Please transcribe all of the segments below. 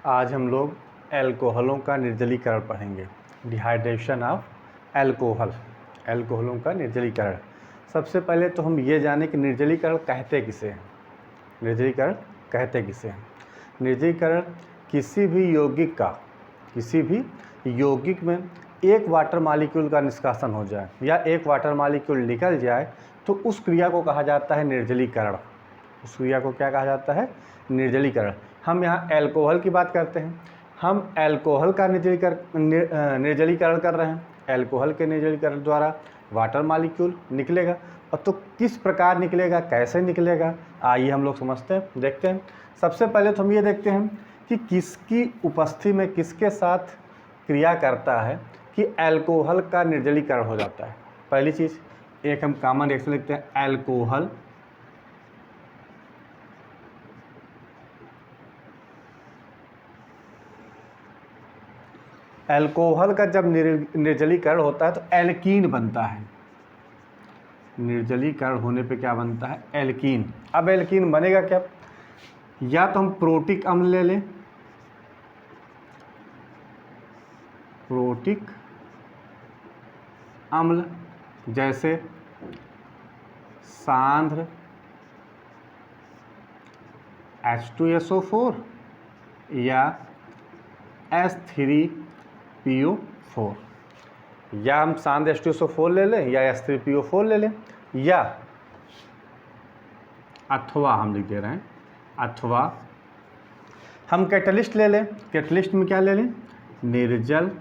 आज हम लोग एल्कोहलों का निर्जलीकरण पढ़ेंगे। डिहाइड्रेशन ऑफ एल्कोहलों का निर्जलीकरण। सबसे पहले तो हम ये जानें कि निर्जलीकरण कहते किसे हैं। निर्जलीकरण कहते किसे हैं? निर्जलीकरण किसी भी यौगिक में एक वाटर मॉलिक्यूल का निष्कासन हो जाए या एक वाटर मॉलिक्यूल निकल जाए तो उस क्रिया को कहा जाता है निर्जलीकरण। उस क्रिया को क्या कहा जाता है? निर्जलीकरण। हम यहाँ अल्कोहल की बात करते हैं। हम अल्कोहल का निर्जलीकरण कर रहे हैं। अल्कोहल के निर्जलीकरण द्वारा वाटर मॉलिक्यूल निकलेगा। और तो किस प्रकार निकलेगा, कैसे निकलेगा, आइए हम लोग समझते हैं, देखते हैं। सबसे पहले तो हम ये देखते हैं कि किसकी उपस्थिति में किसके साथ क्रिया करता है कि अल्कोहल का निर्जलीकरण हो जाता है। पहली चीज़, एक हम कॉमन रिएक्शन लिखते हैं, अल्कोहल अल्कोहल का जब निर्जलीकरण होता है तो एल्कीन बनता है। निर्जलीकरण होने पे क्या बनता है? एल्कीन। अब एल्कीन बनेगा क्या? या तो हम प्रोटिक अम्ल ले लें, प्रोटिक अम्ल जैसे सांद्र H2SO4 या H3PO4, या हम सांद्र H2SO4 ले लें या H3PO4 ले लें, या अथवा हम लिख दे रहे हैं, अथवा हम कैटलिस्ट ले लें। कैटलिस्ट में क्या ले लें? निर्जल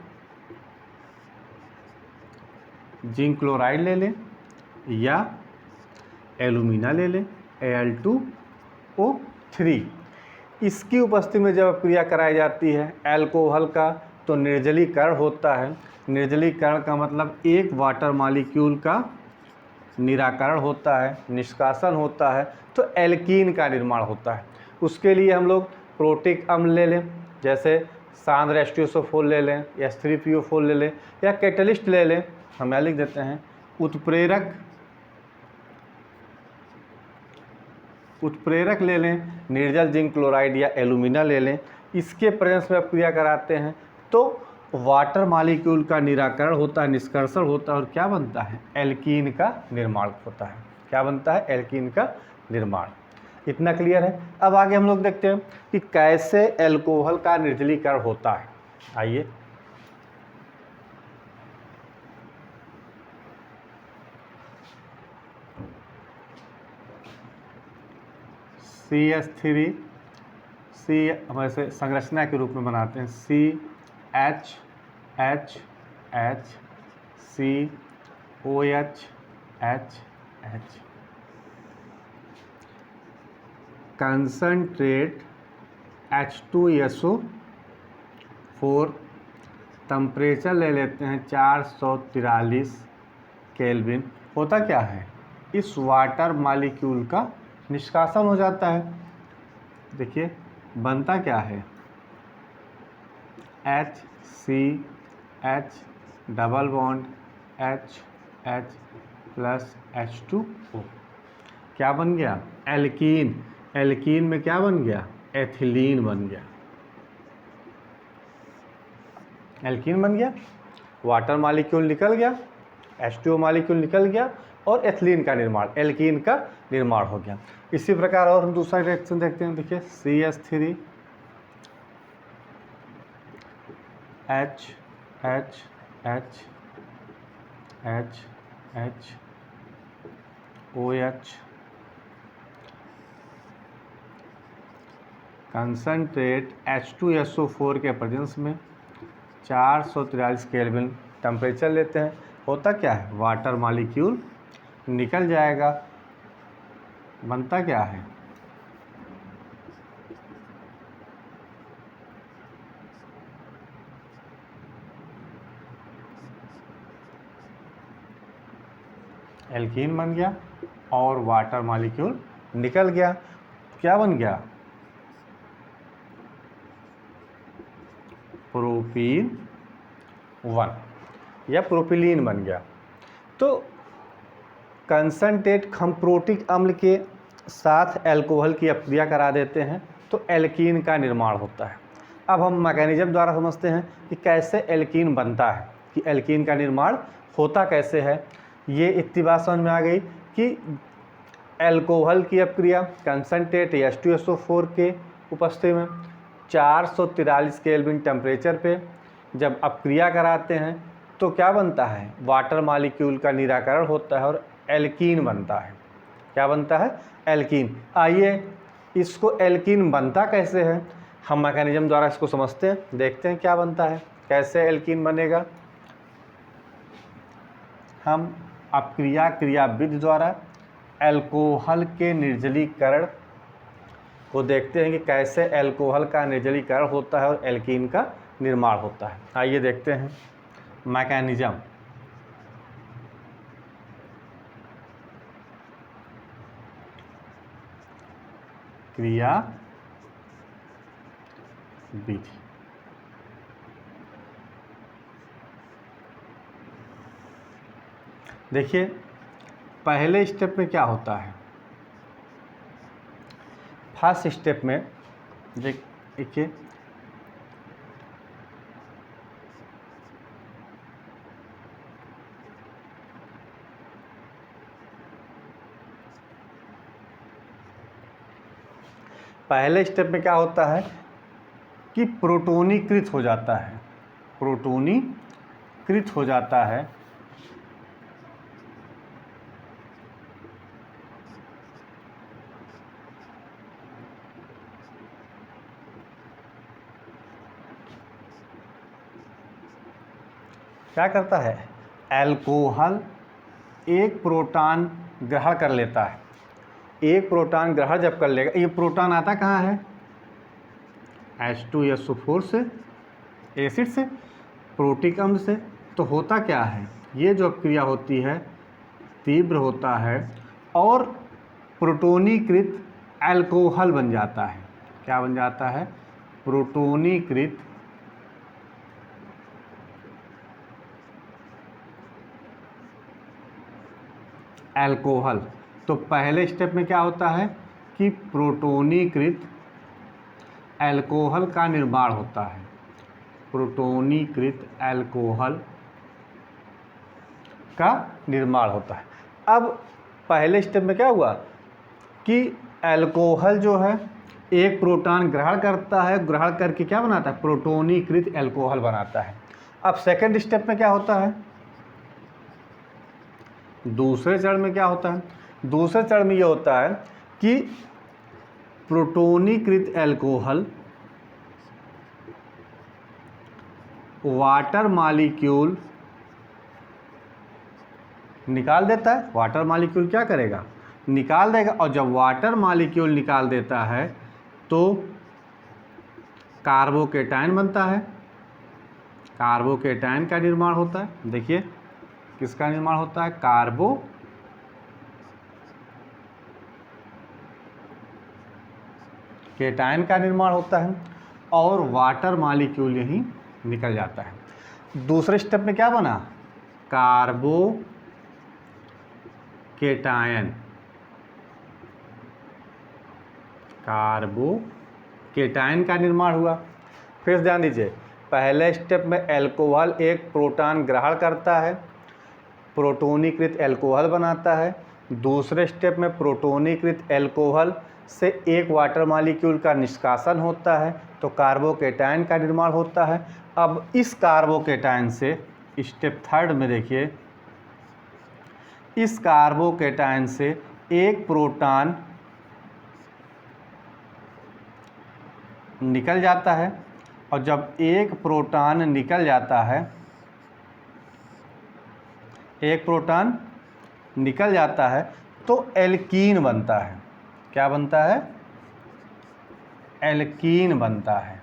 जिंक क्लोराइड ले लें या एल्यूमिना ले लें, Al2O3। इसकी उपस्थिति में जब क्रिया कराई जाती है अल्कोहल का तो निर्जलीकरण होता है। निर्जलीकरण का मतलब एक वाटर मॉलिक्यूल का निराकरण होता है, निष्कासन होता है, तो एल्कीन का निर्माण होता है। उसके लिए हम लोग प्रोटिक अम्ल ले लें, जैसे सांद्र H2SO4 ले लें, H3PO4 ले लें, या कैटलिस्ट ले लें। हम यहाँ लिख देते हैं उत्प्रेरक ले लें, निर्जल जिंक क्लोराइड या एल्यूमिना ले लें। इसके प्रेजेंस में क्रिया कराते हैं तो वाटर मॉलिक्यूल का निराकरण होता है, निष्कर्षण होता है, और क्या बनता है? एल्कीन का निर्माण होता है। क्या बनता है? एल्कीन का निर्माण। इतना क्लियर है। अब आगे हम लोग देखते हैं कि कैसे अल्कोहल का निर्जलीकरण होता है। आइए, CH3 हम ऐसे संरचना के रूप में बनाते हैं, CHHHCOHH। कंसंट्रेट H2SO4, टेम्परेचर ले लेते हैं 443 केल्विन। होता क्या है? इस वाटर मॉलिक्यूल का निष्कासन हो जाता है। देखिए बनता क्या है? HCH double bond HH plus H2O। क्या बन गया? एल्कीन। एल्कीन में क्या बन गया? एथिलीन बन गया। एल्कीन बन गया, वाटर मॉलिक्यूल निकल गया, H2O मॉलिक्यूल निकल गया और एथिलीन का निर्माण, एल्कीन का निर्माण हो गया। इसी प्रकार और हम दूसरा रिएक्शन देखते हैं। देखिए CH3 HHHHOH, कंसंट्रेट H2SO4 के प्रेजेंस में 443 केल्विन टेम्परेचर लेते हैं। होता क्या है? वाटर मॉलिक्यूल निकल जाएगा। बनता क्या है? एल्कीन बन गया और वाटर मॉलिक्यूल निकल गया। क्या बन गया? प्रोपीन 1 या प्रोपिलीन बन गया। तो कंसंट्रेट हम प्रोटिक अम्ल के साथ अल्कोहल की अपक्रिया करा देते हैं तो एल्कीन का निर्माण होता है। अब हम मैकेनिज्म द्वारा समझते हैं कि कैसे एल्कीन बनता है, कि एल्कीन का निर्माण होता कैसे है। ये इतनी बात समझ में आ गई कि एल्कोहल की अपक्रिया कंसनट्रेट H2SO4 के उपस्थिति में 443 केल्विन टेम्परेचर पे जब अपक्रिया कराते हैं तो क्या बनता है, वाटर मॉलिक्यूल का निराकरण होता है और एल्कीन बनता है। क्या बनता है, एल्कीन। आइए इसको एल्कीन बनता कैसे है, हम मैकेनिज्म द्वारा इसको समझते हैं, देखते हैं क्या बनता है, कैसे एल्कीन बनेगा। हम अपक्रिया क्रियाविधि द्वारा एल्कोहल के निर्जलीकरण को देखते हैं कि कैसे एल्कोहल का निर्जलीकरण होता है और एल्कीन का निर्माण होता है। आइए देखते हैं मैकेनिज्म। क्रिया विधि। देखिए पहले स्टेप में क्या होता है, फर्स्ट स्टेप में देखिए पहले स्टेप में क्या होता है कि प्रोटोनीकृत हो जाता है, प्रोटोनीकृत हो जाता है क्या करता है, एल्कोहल एक प्रोटॉन ग्रहण कर लेता है। एक प्रोटॉन ग्रहण जब कर लेगा, ये प्रोटॉन आता कहाँ है, H2SO4 से, एसिड से, प्रोटिक अम्ल से। तो होता क्या है, ये जो क्रिया होती है तीव्र होता है और प्रोटोनीकृत एल्कोहल बन जाता है। क्या बन जाता है, प्रोटोनीकृत एल्कोहल। तो पहले स्टेप में क्या होता है कि प्रोटोनीकृत एल्कोहल का निर्माण होता है, प्रोटोनीकृत एल्कोहल का निर्माण होता है। अब पहले स्टेप में क्या हुआ कि एल्कोहल जो है एक प्रोटॉन ग्रहण करता है, ग्रहण करके क्या बनाता है, प्रोटोनीकृत एल्कोहल बनाता है। अब सेकंड स्टेप में क्या होता है, दूसरे चरण में क्या होता है, दूसरे चरण में ये होता है कि प्रोटोनीकृत एल्कोहल वाटर मॉलिक्यूल निकाल देता है। वाटर मॉलिक्यूल क्या करेगा, निकाल देगा। और जब वाटर मॉलिक्यूल निकाल देता है तो कार्बोकेटायन बनता है, कार्बोकेटायन का निर्माण होता है। देखिए किसका निर्माण होता है, कार्बोकेटायन का निर्माण होता है और वाटर मॉलिक्यूल यहीं निकल जाता है। दूसरे स्टेप में क्या बना, कार्बोकेटायन का निर्माण हुआ। फिर ध्यान दीजिए, पहले स्टेप में एल्कोहल एक प्रोटॉन ग्रहण करता है, प्रोटोनीकृत एल्कोहल बनाता है। दूसरे स्टेप में प्रोटोनीकृत एल्कोहल से एक वाटर मॉलिक्यूल का निष्कासन होता है तो कार्बोकेटायन का निर्माण होता है। अब इस कार्बोकेटायन से स्टेप थर्ड में देखिए, इस कार्बोकेटायन से एक प्रोटॉन निकल जाता है और जब एक प्रोटॉन निकल जाता है, एक प्रोटॉन निकल जाता है तो एल्कीन बनता है। क्या बनता है, एल्कीन बनता है।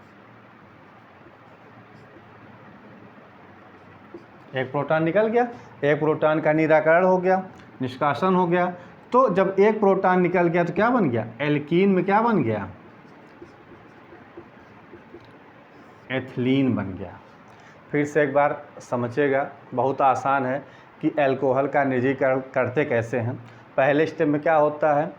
एक प्रोटॉन निकल गया, एक प्रोटॉन का निराकरण हो गया, निष्कासन हो गया। तो जब एक प्रोटॉन निकल गया तो क्या बन गया, एल्कीन में क्या बन गया, एथिलीन बन गया। फिर से एक बार समझिएगा, बहुत आसान है कि एल्कोहल का निर्जलीकरण करते कैसे हैं। पहले स्टेप में क्या होता है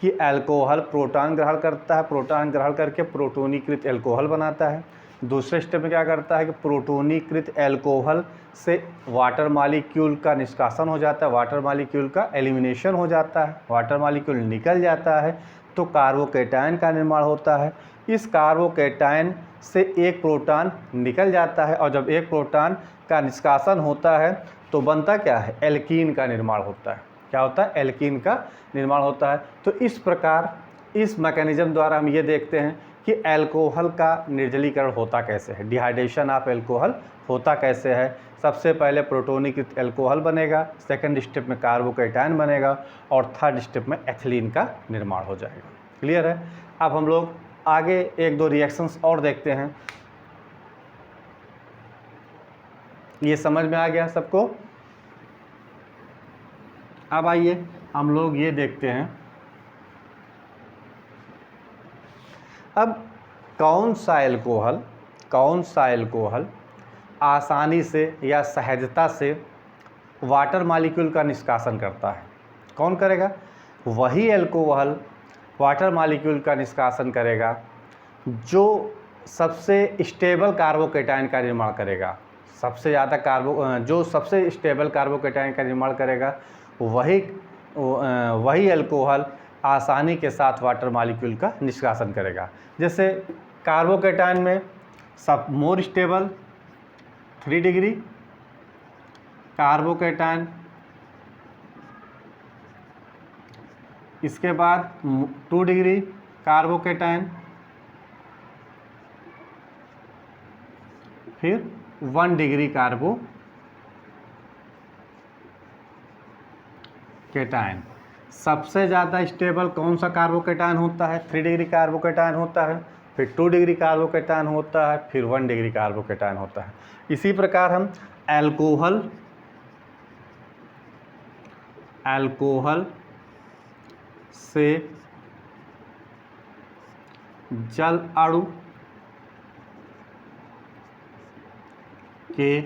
कि एल्कोहल प्रोटॉन ग्रहण करता है, प्रोटॉन ग्रहण करके प्रोटोनीकृत एल्कोहल बनाता है। दूसरे स्टेप में क्या करता है कि प्रोटोनीकृत एल्कोहल से वाटर मालिक्यूल का निष्कासन हो जाता है, वाटर मालिक्यूल का एलिमिनेशन हो जाता है, वाटर मालिक्यूल निकल जाता है तो कार्बोकैटायन का निर्माण होता है। इस कार्बोकैटायन से एक प्रोटॉन निकल जाता है और जब एक प्रोटॉन का निष्कासन होता है तो बनता क्या है, एल्कीन का निर्माण होता है। क्या होता है, एल्कीन का निर्माण होता है। तो इस प्रकार इस मैकेनिज्म द्वारा हम ये देखते हैं कि एल्कोहल का निर्जलीकरण होता कैसे है, डिहाइड्रेशन ऑफ एल्कोहल होता कैसे है। सबसे पहले प्रोटोनीकृत एल्कोहल बनेगा, सेकंड स्टेप में कार्बोकैटायन बनेगा और थर्ड स्टेप में एथिलीन का निर्माण हो जाएगा। क्लियर है। अब हम लोग आगे एक दो रिएक्शंस और देखते हैं। ये समझ में आ गया सबको। अब आइए हम लोग ये देखते हैं अब कौन सा एल्कोहल आसानी से या सहजता से वाटर मॉलिक्यूल का निष्कासन करता है। कौन करेगा, वही एल्कोहल वाटर मॉलिक्यूल का निष्कासन करेगा जो सबसे स्टेबल कार्बोकैटायन का निर्माण करेगा। सबसे ज़्यादा जो सबसे स्टेबल कार्बोकैटायन का निर्माण करेगा वही एल्कोहल आसानी के साथ वाटर मॉलिक्यूल का निष्कासन करेगा। जैसे कार्बोकैटायन में सब मोर स्टेबल 3 डिग्री कार्बोकैटायन, इसके बाद 2 डिग्री कार्बोकैटायन, फिर 1 डिग्री कार्बोकैटायन। सबसे ज़्यादा स्टेबल कौन सा कार्बोकैटायन होता है, 3 डिग्री कार्बोकैटायन होता है, फिर 2 डिग्री कार्बोकैटायन होता है, फिर 1 डिग्री कार्बोकैटायन होता है। इसी प्रकार हम एल्कोहल से जल अणु के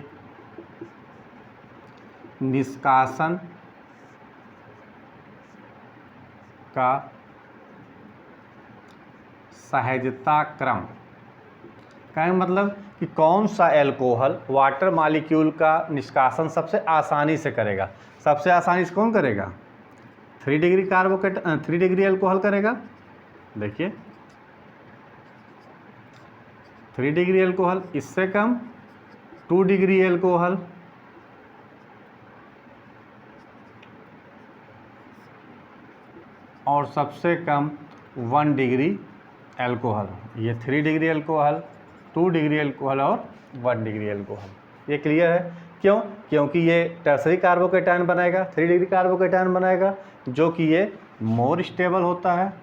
निष्कासन का सहजता क्रम का मतलब कि कौन सा एल्कोहल वाटर मॉलिक्यूल का निष्कासन सबसे आसानी से करेगा। सबसे आसानी से कौन करेगा, 3 डिग्री एल्कोहल करेगा। देखिए 3 डिग्री एल्कोहल, इससे कम 2 डिग्री एल्कोहल, और सबसे कम 1 डिग्री एल्कोहल। ये 3 डिग्री एल्कोहल, 2 डिग्री एल्कोहल और 1 डिग्री एल्कोहल। ये क्लियर है। क्यों, क्योंकि ये टर्सरी कार्बोकैटायन बनाएगा, 3 डिग्री कार्बोकैटायन बनाएगा जो कि ये मोर स्टेबल होता है,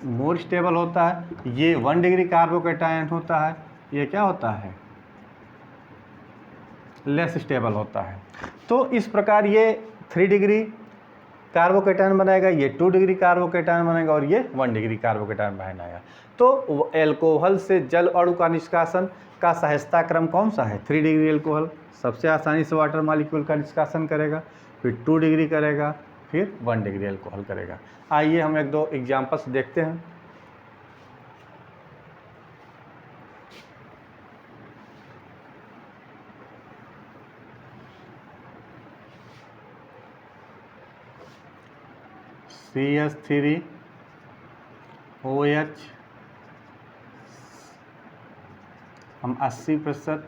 मोर स्टेबल होता है। ये 1 डिग्री कार्बोकैटायन होता है, ये क्या होता है, लेस स्टेबल होता है। तो इस प्रकार ये 3 डिग्री कार्बोकैटायन बनाएगा, ये 2 डिग्री कार्बोकैटायन बनाएगा और ये 1 डिग्री कार्बोकैटायन बनाएगा। तो एल्कोहल से जल अणु का निष्कासन का सहजता क्रम कौन सा है, 3 डिग्री एल्कोहल सबसे आसानी से वाटर मॉलिक्यूल का निष्कासन करेगा, फिर 2 डिग्री करेगा, फिर 1 डिग्री एल्कोहल करेगा। आइए हम एक दो एग्जाम्पल्स देखते हैं। CH3OH हम 80%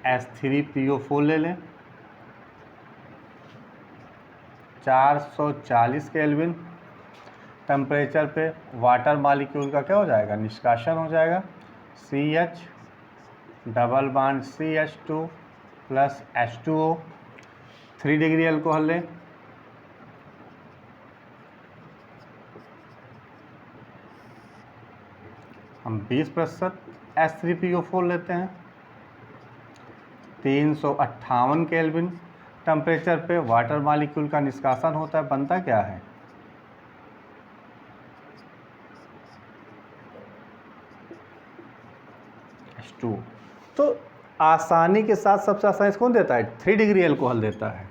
H3PO4 ले लें, 440 केल्विन टेम्परेचर पे वाटर मॉलिक्यूल का क्या हो जाएगा, निष्कासन हो जाएगा। CH double bond CH2 plus H2O, 3 degree alcohol लें, हम 20% H3PO4 लेते हैं, 358 केल्विन टेम्परेचर पे वाटर मॉलिक्यूल का निष्कासन होता है, बनता क्या है, H2। तो आसानी के साथ सबसे आसानी से कौन देता है, 3 डिग्री एल्कोहल देता है,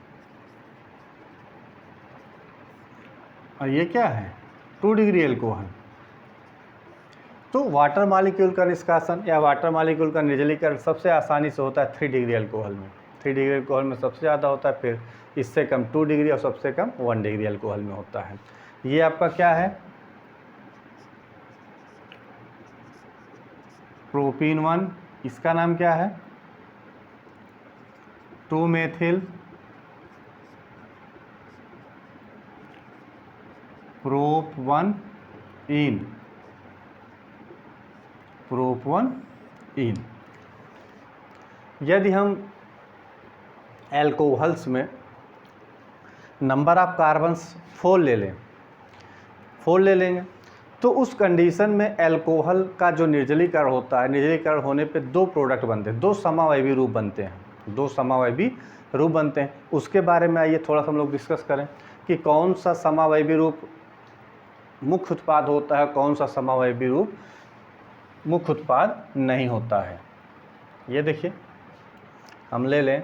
और ये क्या है, 2 डिग्री एल्कोहल। तो वाटर मालिक्यूल का निष्कासन या वाटर मालिक्यूल का निर्जलीकरण सबसे आसानी से होता है 3 डिग्री अल्कोहल में। 3 डिग्री अल्कोहल में सबसे ज़्यादा होता है, फिर इससे कम 2 डिग्री और सबसे कम 1 डिग्री अल्कोहल में होता है। ये आपका क्या है, प्रोपीन 1, इसका नाम क्या है 2-मेथिल प्रोप 1 इन, प्रोप 1 इन। यदि हम एल्कोहल्स में नंबर ऑफ कार्बन्स 4 ले लें, 4 ले लेंगे, तो उस कंडीशन में एल्कोहल का जो निर्जलीकरण होता है, निर्जलीकरण होने पे 2 प्रोडक्ट बनते हैं, 2 समावयवी रूप बनते हैं, 2 समावयवी रूप बनते हैं। उसके बारे में आइए थोड़ा सा हम लोग डिस्कस करें कि कौन सा समावयवी रूप मुख्य उत्पाद होता है, कौन सा समावयवी रूप मुख्य उत्पाद नहीं होता है। ये देखिए, हम ले लें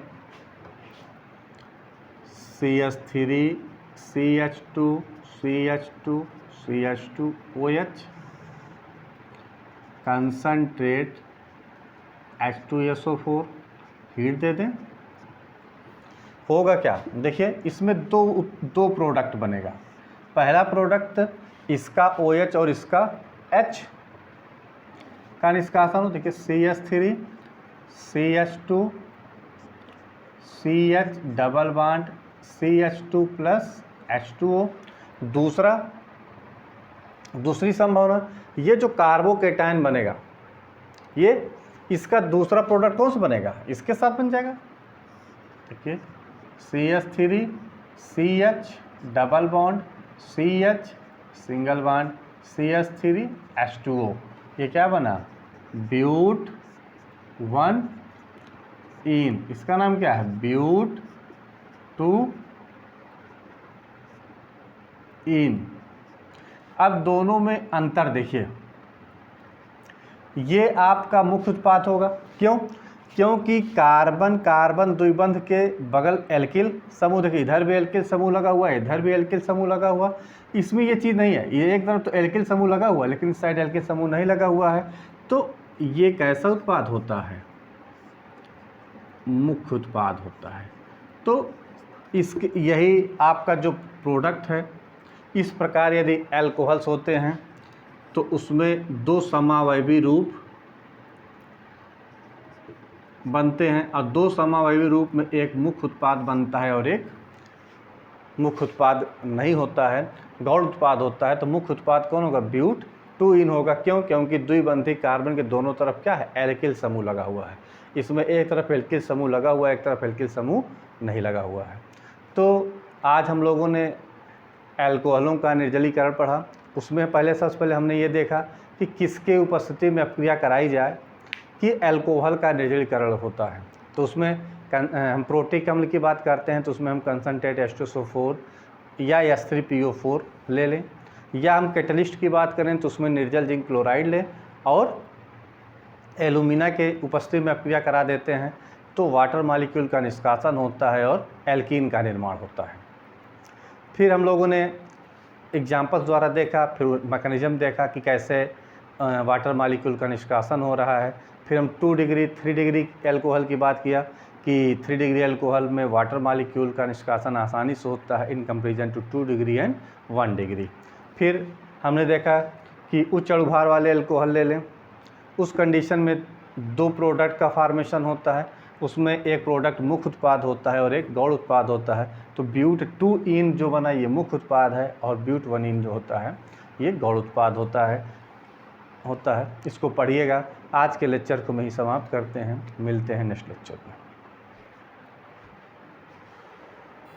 CH3 CH2 CH2 CH2OH, concentrate H2SO4, heat दे दें, होगा क्या, देखिए इसमें दो प्रोडक्ट बनेगा। पहला प्रोडक्ट इसका OH और इसका H का निष्कासन हो, देखिए CH3 CH2 CH double bond CH2 plus H2O। दूसरी संभावना, ये जो कार्बोकेटायन बनेगा, ये इसका दूसरा प्रोडक्ट कौन सा बनेगा, इसके साथ बन जाएगा, देखिए CH3 CH double bond CH single bond CH3 H2O, ये क्या बना, ब्यूट 1 इन, इसका नाम क्या है, ब्यूट 2 इन। अब दोनों में अंतर देखिए, ये आपका मुख्य उत्पाद होगा, क्यों, क्योंकि कार्बन कार्बन द्विबंध के बगल एल्किल समूह, देखिए इधर भी एल्किल समूह लगा हुआ है, इधर भी एल्किल समूह लगा हुआ, इसमें ये चीज़ नहीं है, ये एक तरफ तो एल्किल समूह लगा हुआ है लेकिन इस साइड एल्किल समूह नहीं लगा हुआ है, तो ये कैसा उत्पाद होता है, मुख्य उत्पाद होता है। तो इसके यही आपका जो प्रोडक्ट है, इस प्रकार यदि एल्कोहल्स होते हैं तो उसमें 2 समावयवी रूप बनते हैं और 2 समावयवी रूप में एक मुख्य उत्पाद बनता है और एक मुख्य उत्पाद नहीं होता है, गौण उत्पाद होता है। तो मुख्य उत्पाद कौन होगा, ब्यूट 2 इन होगा, क्यों, क्योंकि द्विबंधी कार्बन के दोनों तरफ क्या है, एल्किल समूह लगा हुआ है। इसमें एक तरफ एल्किल समूह लगा हुआ है, एक तरफ एल्किल समूह नहीं लगा हुआ है। तो आज हम लोगों ने एल्कोहलों का निर्जलीकरण पढ़ा। उसमें सबसे पहले हमने ये देखा कि किसके उपस्थिति में अभिक्रिया कराई जाए कि एल्कोहल का निर्जलीकरण होता है। तो उसमें हम प्रोटिक अम्ल की बात करते हैं तो उसमें हम कंसनट्रेट H2SO4 या H3PO4 ले लें, या हम कैटलिस्ट की बात करें तो उसमें निर्जल जिंक क्लोराइड लें और एल्यूमिना के उपस्थिति में अभिक्रिया करा देते हैं, तो वाटर मॉलिक्यूल का निष्कासन होता है और एल्कीन का निर्माण होता है। फिर हम लोगों ने एग्जाम्पल्स द्वारा देखा, फिर मैकेनिज्म देखा कि कैसे वाटर मॉलिक्यूल का निष्कासन हो रहा है। फिर हम 2 डिग्री 3 डिग्री एल्कोहल की बात किया कि 3 डिग्री एल्कोहल में वाटर मॉलिक्यूल का निष्कासन आसानी से होता है in comparison to 2 degree and 1 degree. फिर हमने देखा कि उच्च अणुभार वाले एल्कोहल ले लें, उस कंडीशन में 2 प्रोडक्ट का फॉर्मेशन होता है, उसमें एक प्रोडक्ट मुख्य उत्पाद होता है और एक गौण उत्पाद होता है। तो ब्यूट 2 इन जो बना ये मुख्य उत्पाद है और ब्यूट 1 इन जो होता है ये गौण उत्पाद होता है। इसको पढ़िएगा। आज के लेक्चर को मैं ही समाप्त करते हैं, मिलते हैं नेक्स्ट लेक्चर में।